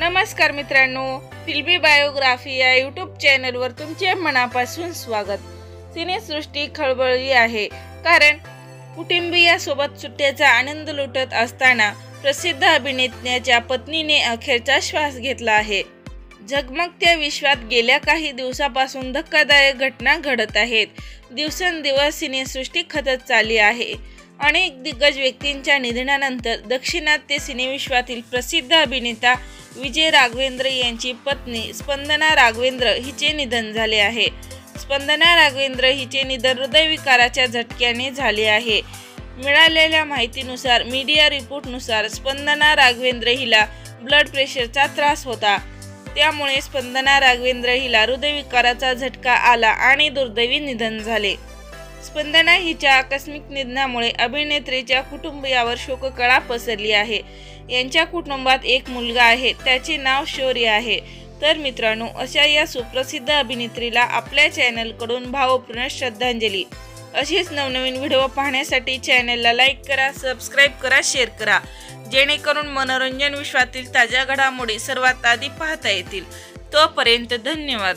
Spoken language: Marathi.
नमस्कार मित्रांनो, फिल्मी बायोग्राफी या यूट्यूब चॅनलवर तुमचे मनापासून स्वागत। सिनेसृष्टी खळबळली आहे, कारण कुटुंबियासोबत सुट्ट्याचा आनंद लुटत असताना प्रसिद्ध अभिनेत्याच्या पत्नीने अखेरचा श्वास घेतला आहे। झगमगत्या विश्वात गेल्या काही दिवसापासून धक्कादायक घटना घडत आहेत। दिवसेंदिवस सिनेसृष्टी खचत चालली आहे। अनेक दिग्गज व्यक्तींच्या निधनानंतर दक्षिणात्य सिनेविश्वातील प्रसिद्ध अभिनेता विजय राघवेंद्र यांची पत्नी स्पंदना राघवेंद्र हिचे निधन झाले आहे। स्पंदना राघवेंद्र हिचे निधन हृदयविकाराच्या झटक्याने झाले आहे। मिळालेल्या माहितीनुसार मीडिया रिपोर्टनुसार स्पंदना राघवेंद्र हिला ब्लड प्रेशरचा त्रास होता, त्यामुळे स्पंदना राघवेंद्र हिला हृदयविकाराचा झटका आला आणि दुर्दैवी निधन झाले। स्पंदना हिच्या आकस्मिक निधनामुळे अभिनेत्रीच्या कुटुंबियावर शोककळा पसरली आहे। यांच्या कुटुंबात एक मुलगा आहे, त्याचे नाव शौर्य आहे। तर मित्रांनो, अशा या सुप्रसिद्ध अभिनेत्रीला आपल्या चॅनलकडून भावपूर्ण श्रद्धांजली। अशीच नवनवीन व्हिडिओ पाहण्यासाठी चॅनलला लाईक करा, सबस्क्राईब करा, शेअर करा, जेणेकरून मनोरंजन विश्वातील ताज्या घडामोडी सर्वात आधी पाहता येतील। तोपर्यंत धन्यवाद।